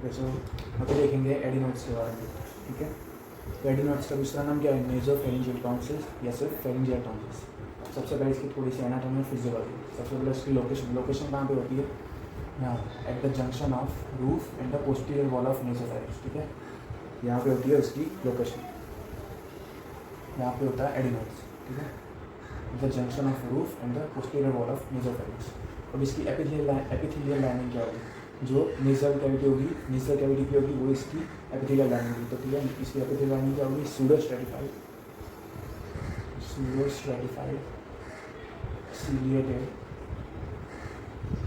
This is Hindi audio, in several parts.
जैसे यहाँ पे देखेंगे एडिनोइड्स के बारे में, ठीक है। तो एडिनोइड्स का दूसरा नाम क्या है, नेसोफेरिंजियल टॉन्सिल्स या सिर्फ फेरिंजियल टॉन्सिल्स। सबसे पहले इसकी थोड़ी सी एनाटॉमी और फिजियोलॉजी। सबसे पहले इसकी लोकेशन कहाँ पे होती है, यहाँ at the junction of roof and the posterior wall of nasopharynx, ठीक है। यहाँ पे होती है उसकी लोकेशन, यहाँ पे होता है एडिनोइड्स, ठीक है, the junction of roof and the posterior wall of nasopharynx. अब इसकी एपिथेलियल लाइनिंग क्या होगी, जो नेजल कैविटी होगी, नेजल कैविटी की होगी, वो इसकी एपिथेलियल लाइनिंग होगी। तो ठीक है, इसकी एपिथेलियल लाइनिंग क्या होगी, pseudo stratified ciliated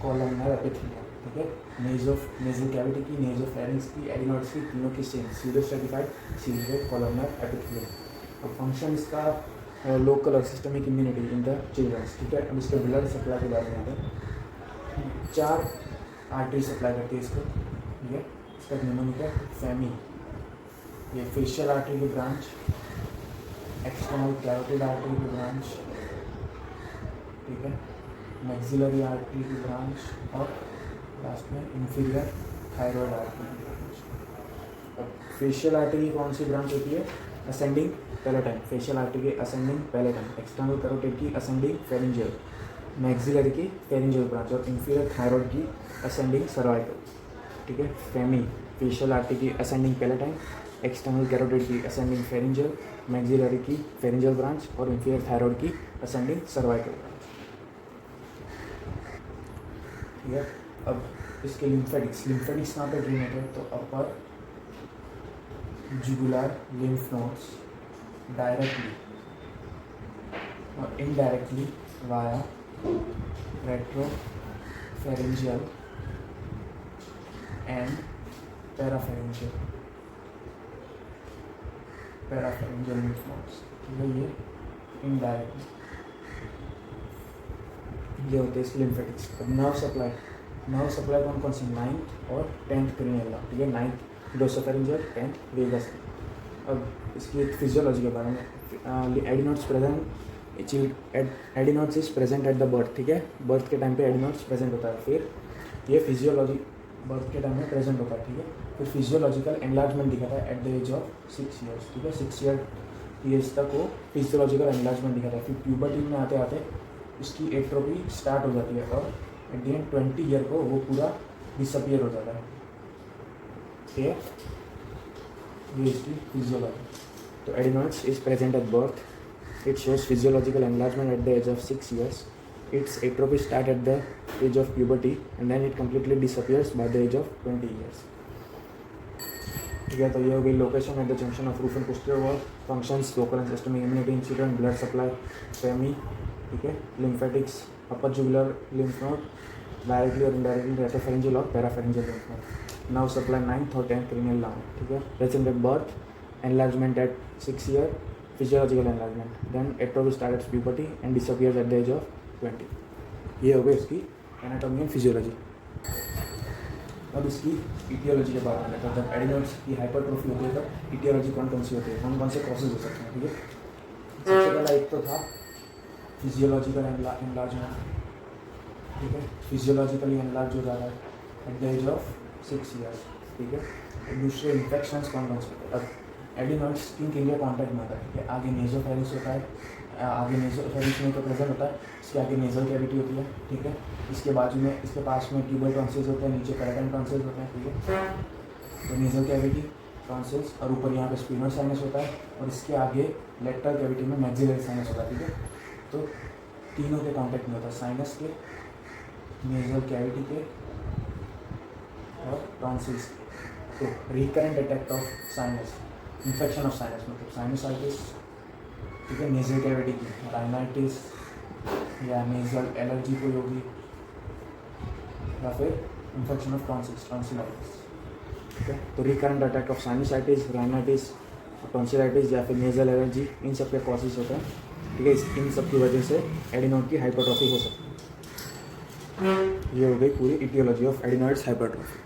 columnar epithelium, ठीक है। नेजल कैविटी की, नेसोफेरिंक्स की, एडिनोइड्स की, तीनों की same pseudo stratified ciliated columnar epithelium. अब फंक्शन इसका लोकल और systemic immunity in the childrens, ठीक है। अब इसके ब्लड सप्लाई के बारे में आते हैं। 4 आर्टरी सप्लाई करती है इसको, ठीक है। इसका निमोनिक है फेमी, ये फेशियल आर्टरी की ब्रांच, एक्सटर्नल कैरोटिड आर्टरी की ब्रांच, ठीक है, मैक्सिलरी आर्टरी की ब्रांच और लास्ट में इंफीरियर थायराइड आर्टरी की ब्रांच। अब फेशियल आर्टरी की कौन सी ब्रांच होती है, असेंडिंग पैलेटाइन, फेशियल आर्टरी की असेंडिंग पैलेटाइन, एक्सटर्नल कैरोटिड की असेंडिंग फेरिंजियल, मैक्सिलरी की फेरिंजियल ब्रांच और इंफीरियर थायराइड की असेंडिंग सर्वाइकल, ठीक है। फेमी फेशियल आर्टरी की असेंडिंग पैलेटाइन, एक्सटर्नल कैरोटिड की असेंडिंग फेरिंजियल, मैक्सिलरी की फेरिंजियल ब्रांच और इंफीरियर थायराइड की असेंडिंग सर्वाइकल ब्रांच, ठीक है। अब इसके लिम्फेटिक्स कहाँ पे ड्रेन होते हैं, तो upper jugular lymph nodes directly और indirectly via retropharyngeal and parapharyngeal lymph nodes, ठीक है। ये इनडायरेक्टली ये होते हैं इसके लिम्फेटिक्स। अब नर्व सप्लाई कौन कौन सी, 9th और 10th क्रेनियल नर्व, ठीक है। 9th glossopharyngeal, 10th vagus. अब इसकी एक फिजियोलॉजी के बारे में, adenoids is present at the birth, ठीक है। बर्थ के टाइम पे एडिनोइड्स प्रेजेंट होता है, फिर ये फिजियोलॉजी बर्थ के टाइम में प्रेजेंट होता है, ठीक है। फिर फिजियोलॉजिकल एनलार्जमेंट दिखाता है at the age of 6 years, ठीक है। 6 years तक वो फिजियोलॉजिकल एनलार्जमेंट दिखाता है। फिर प्यूबर्टी में आते आते इसकी एट्रोपी स्टार्ट हो जाती है और एट द एंड 20 year को वो पूरा डिसअपियर हो जाता है, ठीक है। ये इसकी फिजियोलॉजी। तो adenoids is present at birth, it shows physiological enlargement at the age of 6 years, its atrophy start at the age of puberty and then it completely disappears by the age of 20 years, ठीक है। तो ये हो गई location at the junction of roof and posterior wall, functions local and systemic immunity in children, blood supply फेमी, ठीक है, lymphatics upper jugular lymph node directly और इनडायरेक्टली रेट्रोफेरिंजियल और parapharyngeal lymph node, now supply 9th और 10th क्रेनियल नाउ, ठीक है। Present at birth, enlargement at 6 year, physiological enlargement, then atrophy starts at puberty and disappears at the age of 20। ये हो गई इसकी एनाटॉमी एंड फिजियोलॉजी। अब इसकी इटियोलॉजी के बारे में, जब एडिनोइड्स की हाइपरट्रोफी होती है तब इटियोलॉजी कौन कौन सी होती है, कौन कौन से कॉजेज हो सकते हैं, ठीक है। सबसे पहला एक तो था फिजियोलॉजिकल एनलार्जमेंट, ठीक है। फिजियोलॉजिकली एनलार्ज हो जा रहा है at the age of 6 years, ठीक है। दूसरे इन्फेक्शंस कौन कौन से होते हैं, अब एडिनोइड्स स्किन के लिए कॉन्टैक्ट में आता है, ठीक है। आगे नेसोफेरिंक्स होता है, आगे नेसोफेरिंक्स में तो प्रेजेंट होता है, इसके आगे नेजल कैविटी होती है, ठीक है। इसके बाजू में, इसके पास में ट्यूबल टॉन्सिल्स होते हैं, नीचे पैराटाइन टॉन्सिल्स होते हैं, ठीक है। तो नेजल कैविटी, टॉन्सिल्स और ऊपर यहाँ पे स्पिनोइड साइनस होता है और इसके आगे लेटरल कैविटी में मैक्सिलरी साइनस होता है, ठीक है। तो तीनों के कॉन्टैक्ट में होता है, साइनस के, नेजल कैविटी के और टॉन्सिल्स के। तो recurrent attack of sinus, infection of sinus मतलब साइनसाइटिस, ठीक है, नेजल कैविटी की राइनाइटिस या नेजल एलर्जी कोई होगी या फिर इन्फेक्शन ऑफ टॉन्सिलाइटिस, ठीक है। तो recurrent attack of sinusitis, rhinitis, tonsillitis या फिर नेजल एलर्जी, इन सब के कॉजेज होते हैं, ठीक है। इन सब की वजह से एडिनोइड की हाइपरट्रॉफी हो सकती है। ये हो गई पूरी इटियोलॉजी ऑफ एडिनोइड्स हाइपरट्रॉफी।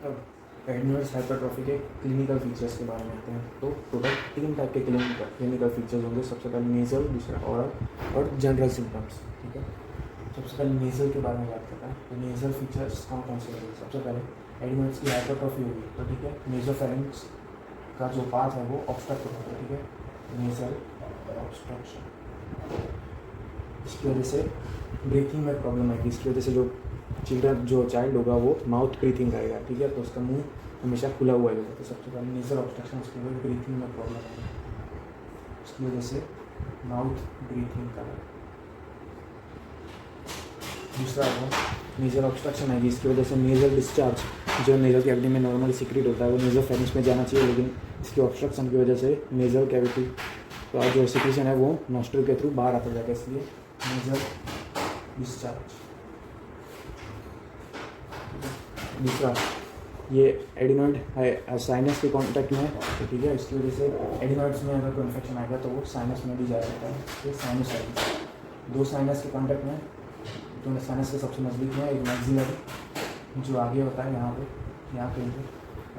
अब एडिनोइड्स हाइपरट्रॉफी के क्लिनिकल फीचर्स के बारे में आते हैं। तो टोटल 3 टाइप के क्लिनिकल फीचर्स होंगे। सबसे पहले नेजल, दूसरा ओरल और जनरल सिम्टम्स, ठीक है। सबसे पहले नेजल के बारे में बात करते हैं। तो नेजल फीचर्स कौन कौन से होंगे, सबसे पहले एडिनॉइड्स की हाइपरट्रॉफी होगी तो ठीक है नेसोफेरिंक्स का जो पार्ट है वो ऑब्स्ट्रक्ट होता है, ठीक है, नेजल ऑब्स्ट्रक्शन। इसकी वजह से ब्रीथिंग में प्रॉब्लम आएगी, इसकी वजह से जो चाइल्ड होगा वो माउथ ब्रीथिंग करेगा, ठीक है, तो उसका मुंह हमेशा खुला हुआ रहेगा। तो सबसे पहले नेजल ऑब्स्ट्रक्शन, उसके बाद ब्रीथिंग में प्रॉब्लम आएगी, इसकी वजह से माउथ ब्रीथिंग करेगा। दूसरा नेजल ऑब्स्ट्रक्शन आएगी, इसकी वजह से नेजल डिस्चार्ज जो नेजल कैविटी में नॉर्मली सीक्रेट होता है वो नेजल फेरिंक्स में जाना चाहिए, लेकिन इसकी ऑब्स्ट्रक्शन की वजह से नेजल कैविटी का जो सिक्रेशन है वो नॉस्ट्रिल के थ्रू बाहर आता जाएगा, इसलिए नेजल डिस्चार्ज। दूसरा ये एडिनॉइड है साइनस के कांटेक्ट में है, तो ठीक है, इसकी वजह से एडिनॉइड्स में अगर कोई इन्फेक्शन आएगा तो वो साइनस में भी जा सकता है, ये साइनसाइटिस। दो साइनस के कांटेक्ट में, जो साइनस के सबसे नज़दीक में एक मैक्सिलरी जो आगे होता है यहाँ पे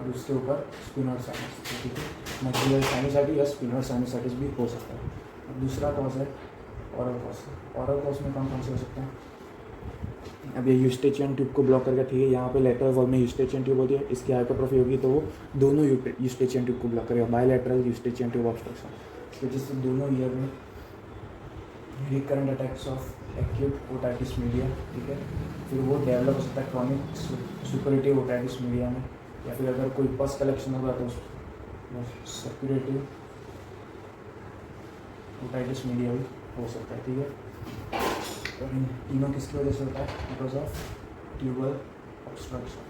और उसके ऊपर स्पिनोइड साइनस, तो ठीक है, मैक्सिलरी साइनसाइटिस या स्पिनोइड साइनसाइटिस भी हो सकता है। और दूसरा कॉज है ओरल कॉज। ओरल कॉज में कौन कौन से हो सकते हैं? अब ये यूस्टेचियन ट्यूब को ब्लॉक करके, ठीक है, यहाँ पे लेटरल वॉल में यूस्टेचियन ट्यूब होती है, इसकी हाइपरट्रॉफी होगी तो वो दोनों यूस्टेचियन ट्यूब को ब्लॉक करेगा, बायलैटरल यूस्टेचियन ट्यूब ऑब्स्ट्रक्शन। इसकी वजह से दोनों ईयर में recurrent attacks of acute otitis media, ठीक है, फिर वो डेवलप हो सकता है क्रॉनिक सुपरेटिव ओटाइटिस मीडिया में, या फिर अगर कोई पस कलेक्शन होगा तो सप्यूरेटिव ओटाइटिस मीडिया भी हो सकता है, ठीक है। तो इन तीनों किसकी वजह से होता है? बिकॉज ऑफ ट्यूबल ऑब्स्ट्रक्शन,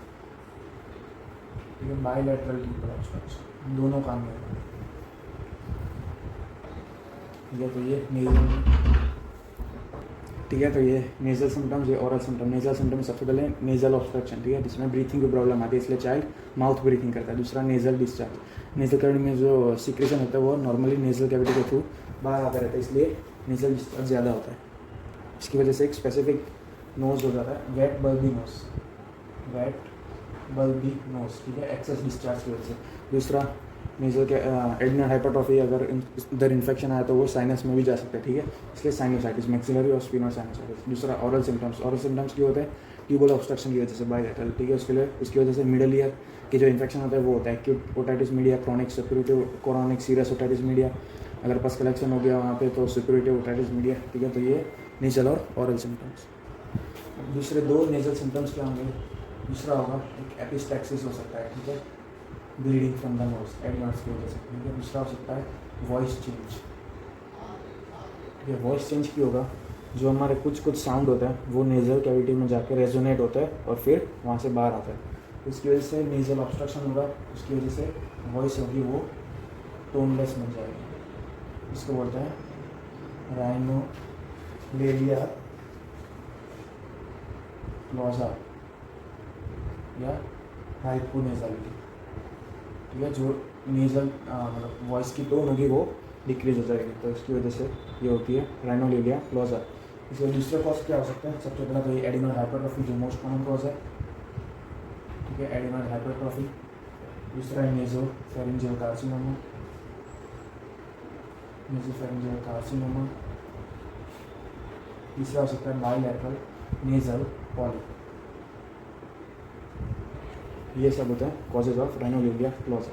ठीक है, बायलैटरल ट्यूबल ऑब्स्ट्रक्शन, दोनों काम में होता है, ठीक है। तो ये नेजल, ठीक है, तो ये नेजल सिम्टम्स, ये ओरल सिम्टम। नेजल सिम्टम सबसे पहले नेजल ऑब्स्ट्रक्शन, ठीक है, जिसमें ब्रीथिंग की प्रॉब्लम आती है, इसलिए चाइल्ड माउथ ब्रीथिंग करता है। दूसरा नेजल डिस्चार्ज, नेजल कैविटी में जो सिक्रेशन होता है वो नॉर्मली नेजल कैविटी के थ्रू बाहर आता रहता है, इसलिए नेजल डिस्चार्ज ज़्यादा होता है। इसकी वजह से एक स्पेसिफिक नोज हो जाता है, वेट बल्बी नोज, वेट बल्बी नोज, ठीक है, एक्सेस डिस्चार्ज की वजह से। दूसरा नेजल के एडिनॉइड हाइपरट्रॉफी, अगर इधर इन्फेक्शन आया तो वो साइनस में भी जा सकता है, ठीक है, इसलिए साइनोसाइटिस, मैक्सिलरी और स्पिनोइड साइनोसाइटिस। दूसरा ओरल सिम्टम्स, ओरल सिम्टम्स क्यों होते हैं? ट्यूबल ऑब्स्ट्रक्शन की वजह से, बायलैटरल, ठीक है, उसकी वजह से मिडल ईयर के जो इन्फेक्शन होता है वो होता है acute otitis media, chronic suppurative chronic serious otitis media, अगर पस कलेक्शन हो गया वहाँ पे तो सप्यूरेटिव ओटाइटिस मीडिया, ठीक है। तो ये नेजल और ओरल सिम्टम्स। दूसरे दो नेजल सिम्टम्स क्या होंगे? दूसरा होगा एक एपिस्टैक्सिस हो सकता है, ठीक है, bleeding from the nose adenoids की वजह से, ठीक है। दूसरा हो सकता है वॉइस चेंज, ठीक है, वॉइस चेंज क्यों होगा? जो हमारे कुछ साउंड होता है वो नेजल कैविटी में जाकर रेजोनेट होता है और फिर वहाँ से बाहर आता है, इसकी वजह से नेजल ऑब्स्ट्रक्शन होगा, उसकी वजह से वॉइस होगी वो टोनलेस बन जाएगी, इसको बोलते हैं राइनोलेरिया क्लोजा या हाइपोनेजलिटी, ठीक है, जो नेजल मतलब वॉइस की टोन होगी वो डिक्रीज हो जाएगी, तो इसकी वजह से ये होती है राइनोलेरिया क्लोजा। इसके दूसरे कॉज क्या हो सकते हैं? सबसे पहला तो ये एडिनॉइड हाइपरट्रॉफी जो मोस्ट कॉमन कॉज है, ठीक है, एडिनॉइड हाइपरट्रॉफी। दूसरा है नेज़ोफेरिंजियल कार्सिनोमा, नेज़ोफेरिंजियल कार्सिनोमा। तीसरा हो सकता है बायलैटरल नेजल पॉलिप। ये सब होते हैं कॉजेज ऑफ राइनोलेरिया क्लोजा।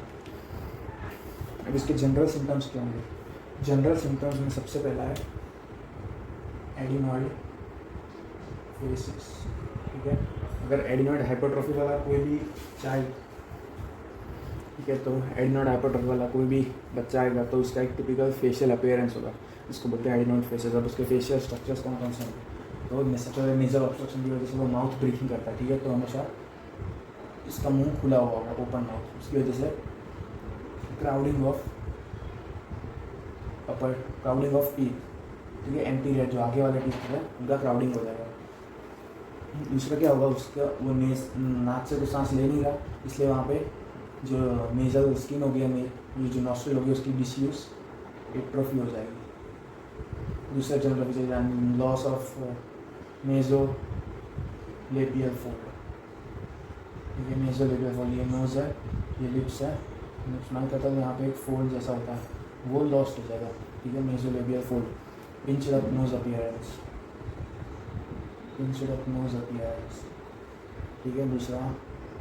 अब इसके जनरल सिम्टम्स क्या होंगे? जनरल सिम्टम्स में सबसे पहला है एडिनॉइड फेसिस, ठीक है। अगर एडिनॉइड हाइपरट्रॉफी वाला कोई भी चाइल्ड, ठीक है, तो एडिनॉइड हाइपरट्रॉफी वाला कोई भी बच्चा आएगा तो उसका एक टिपिकल फेशियल अपीयरेंस होगा, इसको बोलते हैं एडिनॉइड फेसेस। अब उसके फेशियल स्ट्रक्चर्स कौन कौन से होंगे? तो सबसे पहले नेजल ऑब्स्ट्रक्शन की वजह से वो माउथ ब्रीथिंग करता है, ठीक है, तो हमेशा इसका मुंह खुला हुआ होगा, ओपन माउथ, उसकी वजह से क्राउडिंग ऑफ टीथ, ठीक है, एंटीरियर जो आगे वाले टीथ है उनका क्राउडिंग हो जाएगा। दूसरा क्या होगा? उसका वो नाक से तो सांस ले नहीं रहा, इसलिए वहाँ पे जो नेजल स्किन होगी या जो नॉस्ट्रिल होगी उसकी डिसयूज एट्रोफी हो जाएगी। दूसरा general feature loss of nasolabial fold, ठीक है, नेज़ोलेबियल फोल्ड, ये नोज है, ये लिप्स है, स्माइल करता है यहाँ पे एक फोल्ड जैसा होता है वो लॉस्ट हो जाएगा, ठीक है, nasolabial fold. Pinched up nose appearance, pinched up nose appearance, ठीक है। दूसरा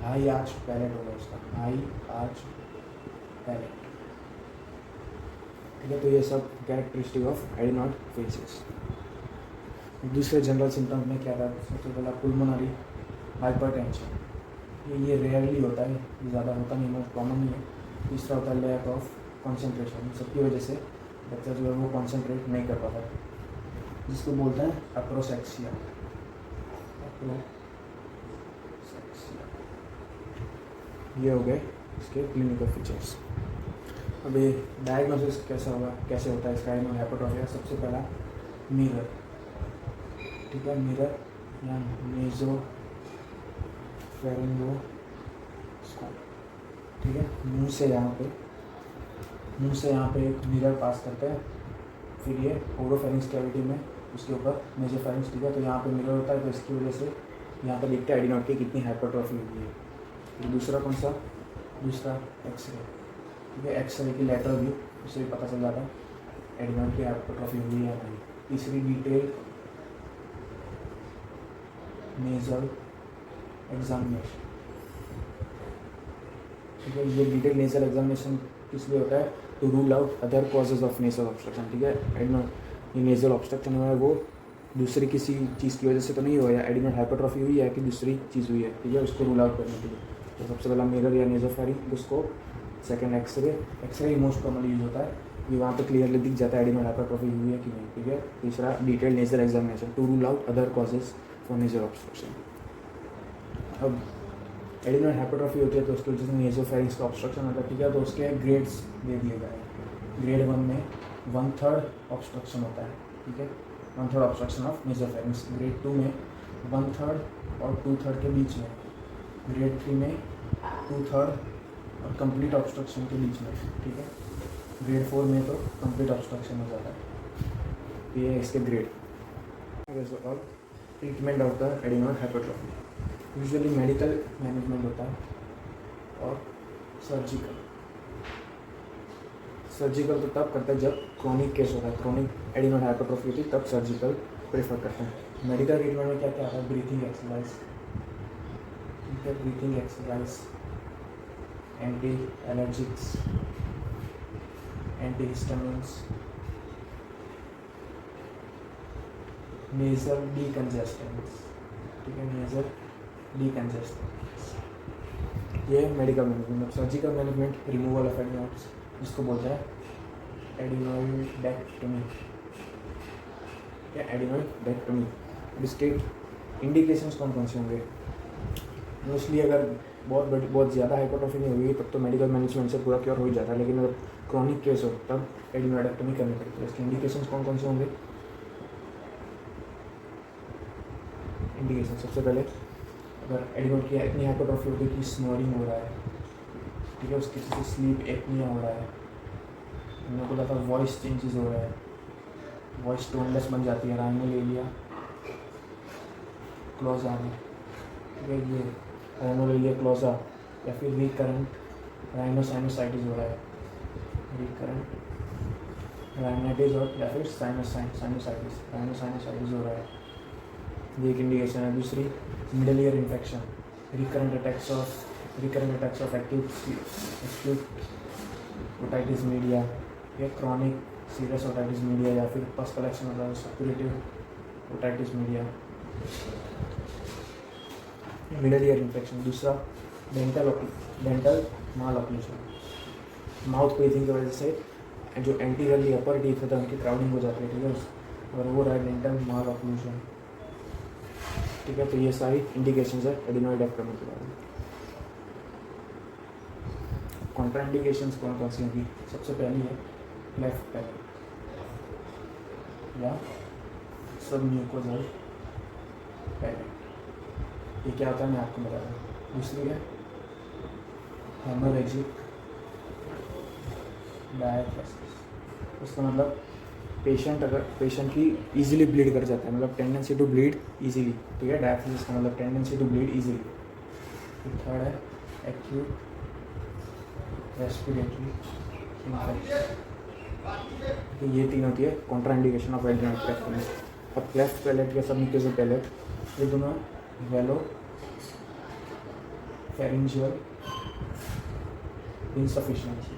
हाई आर्च पैलेट होगा उसका, हाई आर्च पैलेट। ठीक है, तो ये सब कैरेक्टरिस्टिक ऑफ एडिनॉइड फेसेस। दूसरे जनरल सिम्टम्स में क्या था? सबसे पहला पुल्मोनरी हाइपरटेंशन, ये रेयरली होता है, ये ज़्यादा होता नहीं, मोस्ट कॉमन नहीं है। तीसरा होता है लैक ऑफ कंसंट्रेशन, सबकी वजह से बच्चा जो है वो कंसंट्रेट नहीं कर पाता, जिसको बोलते हैं अप्रोसेक्सिया। ये हो गए इसके क्लिनिकल फीचर्स। अभी डायग्नोसिस कैसा होगा, कैसे होता है इसका एडिनॉइड हाइपरट्रॉफी? सबसे पहला मिरर, ठीक है, मिरर या नेजो फेरिंगो, ठीक है, मुंह से यहाँ पे एक मिरर पास करते हैं, फिर ये ओरोफेरिंक्स कैविटी में उसके ऊपर नेजोफेरिंक्स, ठीक है, तो यहाँ पे मिरर होता है, तो इसकी वजह से यहाँ पर दिखता है एडिनॉइड की कितनी हाइपरट्रॉफी हुई है। फिर दूसरा कौन सा? दूसरा एक्सरे, ठीक है, एक्सरे की लेटर भी, उससे भी पता चल जाता है एडिनॉइड की हाइपरट्रॉफी हुई है या नहीं। तीसरी डिटेल नेजल एग्जामिनेशन, ठीक है, ये डिटेल नेजल एग्जामिनेशन किस लिए होता है? To rule out other causes of nasal obstruction, ठीक है। एडिनॉइड ये नेजल ऑब्स्ट्रक्शन हुआ है वो दूसरी किसी चीज़ की वजह से तो नहीं हुआ, या एडिनॉइड हाइपरट्रॉफी हुई है कि दूसरी चीज़ हुई है, ठीक है, उसको रूल आउट करने के लिए। तो सबसे पहला मिरर या nasopharyngoscope, second X-ray most commonly use होता है, ये वहाँ पे क्लियरली दिख जाता है एडिनॉइड हाइपरट्रॉफी हुई है कि नहीं, ठीक है। तीसरा detail nasal examination to rule out other causes for nasal obstruction. अब एडिनॉइड हाइपरट्रॉफी होती है तो उसकी वजह से नेजोफेरिंक्स का ऑब्स्ट्रक्शन होता है, ठीक है, तो उसके ग्रेड्स दे दिए गए हैं। ग्रेड 1 में 1/3 ऑब्स्ट्रक्शन होता है, ठीक है, 1/3 ऑब्स्ट्रक्शन ऑफ नेजोफेरिंक्स। ग्रेड 2 में 1/3 और 2/3 के बीच में। ग्रेड 3 में 2/3 और कंप्लीट ऑब्स्ट्रक्शन के बीच में, ठीक है। ग्रेड 4 में तो कंप्लीट ऑब्स्ट्रक्शन हो जाता है। ये है इसके ग्रेड। और treatment of the adenoid hypertrophy usually medical management होता है और सर्जिकल तो तब करते हैं जब क्रोनिक केस होता है, क्रोनिक एडिनॉइड हाइपरट्रॉफी होती है तब सर्जिकल प्रेफर करते हैं। मेडिकल ट्रीटमेंट में क्या क्या आता है? ब्रीथिंग एक्सरसाइज, ठीक है, breathing exercise, anti allergics, anti histamines, nasal decongestants, ठीक है, नेजल डीकंजेस्टेंट्स, ये medical management. Surgical management removal of adenoids, जिसको बोलते हैं एडिनॉइडेक्टमी या एडिनॉइडेक्टमी। इसके इंडिकेशंस कौन कौन से होंगे? मोस्टली अगर बहुत ज़्यादा हाइपरट्रॉफी नहीं होगी तब तो मेडिकल मैनेजमेंट से पूरा क्योर हो ही जाता है, लेकिन अगर क्रॉनिक केस हो तब एडिनॉइडेक्टमी करनी पड़ती है। इसके इंडिकेशंस कौन कौन से होंगे? इंडिकेशन सबसे पहले अगर एडिनॉइड की इतनी हाइपरट्रॉफी होगी कि स्नोरिंग हो रहा है, ठीक है, उसके किसी स्लीप एपनिया हो रहा है, हमने बोला था वॉइस चेंजेस हो रहा है, वॉइस टोनलेस बन जाती है, राइनोलेलिया क्लोजा में, ठीक है, ये राइनोलेलिया क्लोजा, या फिर रिकरेंट राइनोसाइनोसाइटिस हो रहा है, रिकरेंट राइनाइटिस और या फिर साइनोसाइटिस राइनोसाइनोसाइटिस हो रहा है, ये एक इंडिकेशन है। दूसरी middle ear infection, recurrent attacks of acute otitis media या क्रॉनिक सीरियस ओटाइटिस मीडिया या फिर पस कलेक्शन होता है suppurative otitis media, middle ear infection. दूसरा dental malocclusion, mouth breathing की वजह से जो एंटीरियरली अपर टीथ होता है उनकी क्राउडिंग हो जाती है, ठीक है, और वो रहा डेंटल माल ऑक्लूजन, ठीक है। तो ये सारी इंडिकेशंस है एडिनॉइडेक्टमी के बारे में। कॉन्ट्राइंडिकेशंस कौन कौन सी होंगी? सबसे पहली है लेफ्ट पैलेट या सबम्यूकोजल पैलेट, ये क्या होता है मैं आपको बता रहा हूँ। दूसरी है हेमोरेजिक डायथेसिस, उसका मतलब पेशेंट की इजीली ब्लीड कर जाता है, मतलब टेंडेंसी टू ब्लीड इजीली, ठीक है, डायथेसिस का मतलब टेंडेंसी टू ब्लीड इजीली। फिर थर्ड है एक्यूट रेस्पिरेटरी इन्फेक्शन, तो ये तीन होती है कॉन्ट्राइंडिकेशन ऑफ एडिनॉइडेक्टमी। अब क्लेफ्ट पैलेट या सबम्यूकोजल पैलेट, ये दोनों वेलो फेरिंजियल इंसफिशिएंसी।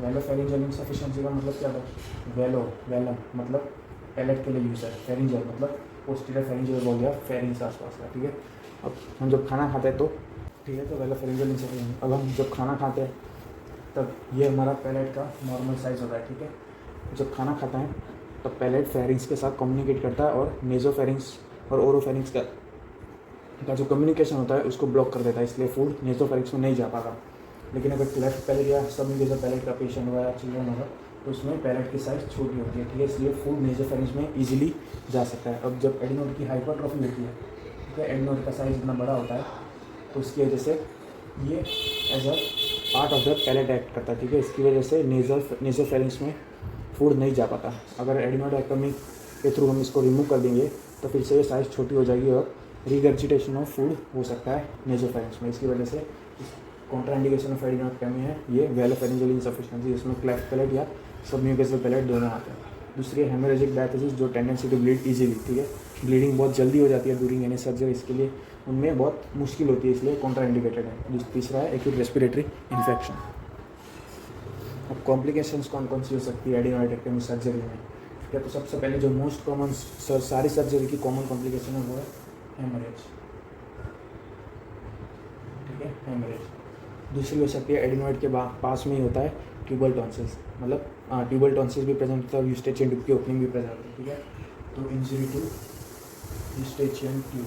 वेलोफेरिंजियल इंसफिशिएंसी का मतलब क्या है? वेलम मतलब पैलेट के लिए यूज़ है, फेरिंजियल मतलब पोस्टीरियर फेरिंजियल हो गया फेरिंग्स आसपास का, ठीक है। अब हम जब खाना खाते हैं तो ठीक है, तो वेलोफेरिंजियल इंसफिशिएंसी। अब हम जब खाना खाते हैं तब ये हमारा पैलेट का नॉर्मल साइज़ होता है, ठीक है। जब खाना खाता है तब पैलेट फेरिंग्स के साथ कम्युनिकेट करता है और नेजोफेरिंग्स और ओरोफेरिंग्स का जो कम्युनिकेशन होता है उसको ब्लॉक कर देता है, इसलिए फूड नेजोफेरिंग्स में नहीं जा पाता। लेकिन अगर क्लेफ्ट पैलेट या सबम्यूकोसल पैलेट का पेशेंट हुआ या चिल्ड्रन होगा तो उसमें पैलेट की साइज़ छोटी होती है, ठीक है, इसलिए फूड नेजोफेरिंग्स में इजीली जा सकता है। अब जब एडिनोड की हाइपरट्रॉफी होती है, ठीक है, एडिनोड का साइज़ इतना बड़ा होता है तो उसकी वजह से ये as a part of the palate act करता है, ठीक है। इसकी वजह से नेजोफेरिंग्स में फूड नहीं जा पाता। अगर एडिनोडेक्टोमी के थ्रू हम इसको रिमूव कर देंगे तो फिर से ये साइज़ छोटी हो जाएगी और रिगर्जिटेशन ऑफ फूड हो सकता है नेजोफेरिंग्स में। इसकी वजह से कॉन्ट्राइंडिकेशन ऑफ एडिनोडेक्टोमी है ये वेलोफेरिंजियल इंसफिशिएंसी, जिसमें क्लेफ्ट पैलेट या सबम्यूकोसल पैलेट दोनों आते हैं। दूसरी है हेमोरेजिक डायथेसिस, जो टेंडेंसी टू ब्लीड इजीली, ठीक है, ब्लीडिंग बहुत जल्दी हो जाती है ड्यूरिंग एनी सर्जरी, इसके लिए उनमें बहुत मुश्किल होती है, इसलिए कॉन्ट्राइंडिकेटेड है। तीसरा है एक्यूट रेस्पिरेटरी इन्फेक्शन। अब कॉम्प्लिकेशंस कौन कौन सी हो सकती है एडिनोडेक्टोमी सर्जरी में? ठीक है, तो सबसे पहले जो मोस्ट कॉमन सारी सर्जरी की कॉमन कॉम्प्लिकेशन है वो है हेमरेज, ठीक है, हेमरेज। दूसरी हो सकती है एडिनोइड के पास में ही होता है ट्यूबल टॉन्सिल्स, मतलब ट्यूबल टॉन्सिल्स भी प्रेजेंट होता है और यूस्टेचियन ट्यूब की ओपनिंग भी प्रेजेंट होती है, ठीक है। तो इंजरी टू यूस्टेचियन ट्यूब।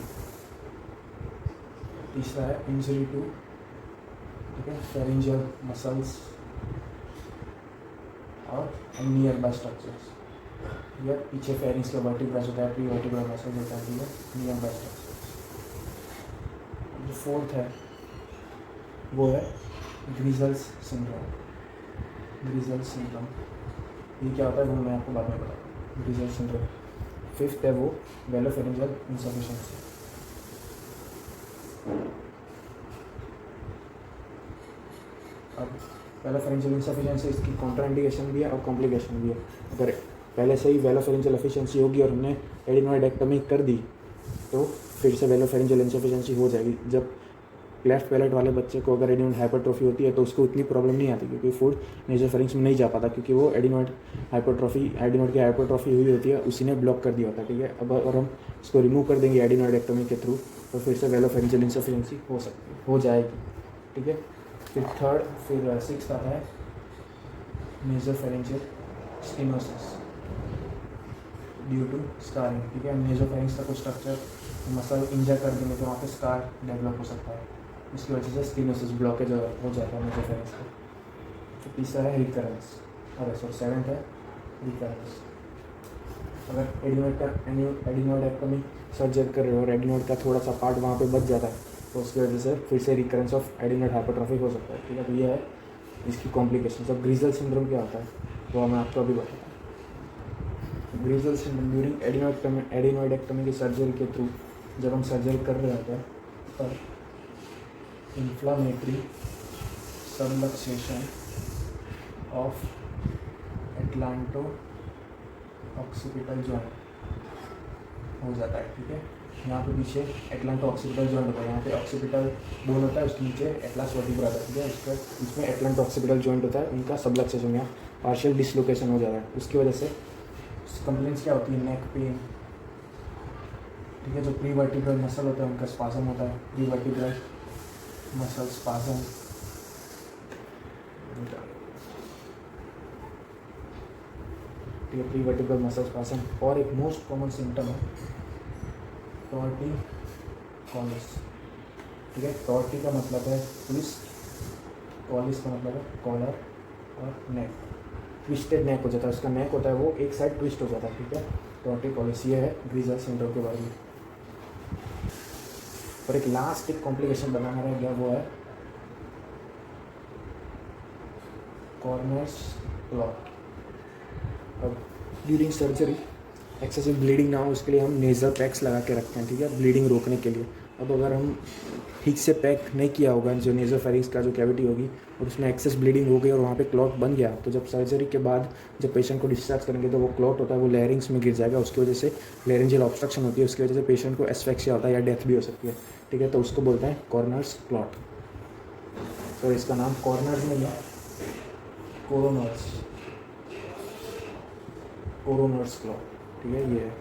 तीसरा है इंजरी टू, ठीक है, फेरिंजियल मसल्स और नियर बाय स्ट्रक्चर्स, या पीछे फेरिंग्स के वर्टिब्रास होता है, प्री वर्टिब्रल मसल्स होता है, ठीक है, नियर बाय स्ट्रक्चर्स। जो फोर्थ है वो है ग्रीजल्स सिंड्रोम। ग्रीजल्स सिंड्रोम ये क्या होता है वो मैं आपको बाद में बताऊँ। ग्रीजल्स सिंड्रोम। फिफ्थ है वो वेलोफेरिंजियल इंसफिशिएंसी। अब वेलोफेरिंजियल इंसफिशिएंसी इसकी कॉन्ट्राइंडिकेशन भी है और कॉम्प्लिकेशन भी है। अगर पहले से ही वेलोफेरिंजियल एफिशिएंसी होगी और हमने एडिनोइडेक्टोमी कर दी तो फिर से वेलोफेरिंजियल इंसफिशिएंसी हो जाएगी। जब क्लेफ्ट पैलेट वाले बच्चे को अगर एडिनोइड हाइपरट्रॉफी होती है तो उसको इतनी प्रॉब्लम नहीं आती, क्योंकि फूड नेजोफेरिंग्स में नहीं जा पाता, क्योंकि वो एडिनोइड की हाइपरट्रॉफी हुई होती है, उसी ने ब्लॉक कर दिया होता है, ठीक है। अब अगर हम इसको रिमूव कर देंगे एडिनोइडेक्टोमी के थ्रू तो फिर से वेलोफेरिंजियल इंसफिशिएंसी हो जाएगी, ठीक है। फिर सिक्स्थ आता है नेजोफेरिंजियल स्टेनोसिस ड्यू टू स्कारिंग, ठीक है। नेजोफेरिंग्स का कोई स्ट्रक्चर मसल इंजर कर देंगे तो वहाँ पे स्कार डेवलप हो सकता है, इसकी वजह से स्टेनोसिस ब्लॉकेज हो जाता है नेजोफेरिंग्स का। तो तीसरा है रिकरेंस, और सेवेंथ है रिकरेंस। अगर एडिनोइडेक्टोमी सर्जरी कर रहे हो और एडिनोइड का थोड़ा सा पार्ट वहाँ पे बच जाता है तो उसकी वजह से फिर से रिकरेंस ऑफ एडिनोइड हाइपरट्रॉफी हो सकता है, ठीक है। तो ये है इसकी कॉम्प्लिकेशन। अब ग्रीजल सिंड्रोम क्या होता है वो मैं आपको अभी बताता हूँ। ग्रीजल सिंड्रोम ड्यूरिंग एडिनोइडेक्टोमी की सर्जरी के थ्रू जब हम सर्जरी कर रहे होते हैं तब inflammatory subluxation of atlanto occipital joint हो जाता है, ठीक है। यहाँ पे पीछे एटलांटो ऑक्सीपिटल जॉइंट होता है, यहाँ पे ऑक्सीपिटल बोन होता है, उसके नीचे एटलास वर्टिब्रा होता है, ठीक है। उसके इसमें एटलांटो ऑक्सीपिटल जॉइंट होता है, उनका सबलक्सेशन या पार्शियल डिसलोकेशन हो जाता है। उसकी वजह से कंप्लेंट्स क्या होती है? नेक पेन, ठीक है। जो प्री वर्टिब्रल मसल होता है उनका स्पाजम होता है, प्री वर्टिब्रल मसल स्पाजम, ठीक है, प्री वर्टिब्रल मसल स्पाजम। और एक मोस्ट कॉमन सिम्टम है टॉर्टिकोलिस, ठीक है। टॉर्टी का मतलब है ट्विस्ट, कॉलिस का मतलब है कॉलर और नेक। ट्विस्टेड नेक हो जाता है, उसका नेक होता है वो एक साइड ट्विस्ट हो जाता है, ठीक है। टॉर्टिकोलिस ये है ग्रीजल सिंड्रोम के बारे में। और एक लास्ट एक कॉम्प्लिकेशन बनाना रह गया वो है कॉर्नर्स क्लॉट। अब ड्यूरिंग सर्जरी एक्सेसिव ब्लीडिंग ना हो उसके लिए हम नेज़ल पैक्स लगा के रखते हैं, ठीक है, ब्लीडिंग रोकने के लिए। अब अगर हम ठीक से पैक नहीं किया होगा जो नेज़ोफेरिंक्स का जो कैविटी होगी और उसमें एक्सेस ब्लीडिंग हो गई और वहाँ पे क्लॉट बन गया, तो जब सर्जरी के बाद जब पेशेंट को डिस्चार्ज करेंगे तो वो क्लॉट होता है वो लेरिंग्स में गिर जाएगा, उसकी वजह से लेरेंजियल ऑब्स्ट्रक्शन होती है, उसकी वजह से पेशेंट को एस्फेक्सिया होता है या डेथ भी हो सकती है। ठीक है, तो उसको बोलते हैं कॉर्नर्स क्लॉट। तो इसका नाम कॉर्नर्स नहीं है, कोरोनर्स क्लॉट। ठीक है, ये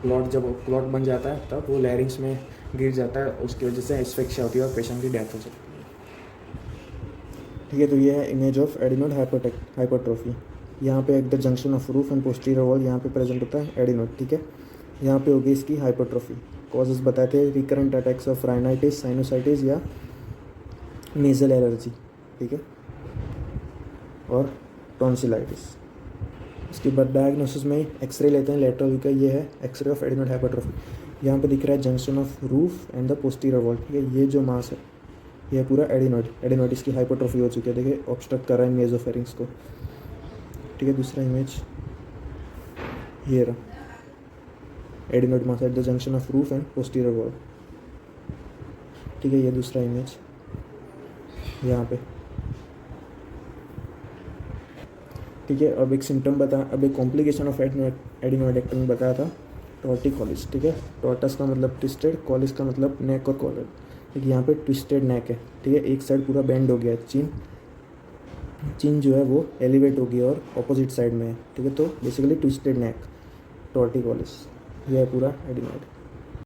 क्लॉट जब क्लॉट बन जाता है तब वो लैरिंग्स में गिर जाता है, उसकी वजह से एस्फिक्सिया होती है और पेशेंट की डेथ हो सकती है। ठीक है, तो ये है इमेज ऑफ एडिनोड हाइपरट्रोफी। यहाँ पे eight the junction of roof and posterior wall यहाँ पे प्रेजेंट होता है एडिनोड। ठीक है, यहाँ पे होगी इसकी हाइपरट्रोफी। कॉजेज बताते हैं recurrent attacks of rhinitis, sinusitis या नेजल एलर्जी। ठीक है, और टॉन्सिलाइटिस। इसके बाद डायग्नोसिस में एक्सरे लेते हैं लेटरल व्यू का। ये है एक्सरे ऑफ एडिनोड हाइपरट्रोफी। यहाँ पे दिख रहा है junction of roof and the posterior wall. ठीक है, ये जो मास है ये पूरा एडिनोइड की हाइपरट्रोफी हो चुकी है। देखिए ऑब्स्ट्रक्ट कर रहा है नेजोफेरिंक्स को। ठीक है, दूसरा इमेज ये रहा, adenoid mass at the junction of roof and posterior wall. ठीक है, ये दूसरा इमेज यहाँ पे। ठीक है, अब एक सिम्टम अब एक कॉम्प्लिकेशन ऑफ एडिनोइडेक्टमी बताया था, टॉर्टिकोलिस। ठीक है, टॉर्टस का मतलब ट्विस्टेड, कॉलिस का मतलब नेक और कॉलर। ठीक है, यहाँ पे ट्विस्टेड नेक है। ठीक है, एक साइड पूरा बेंड हो गया है, चिन जो है वो एलिवेट हो गया और अपोजिट साइड में है। ठीक है, तो बेसिकली ट्विस्टेड नेक, टॉर्टिकोलिस, यह है पूरा एडिनोइड।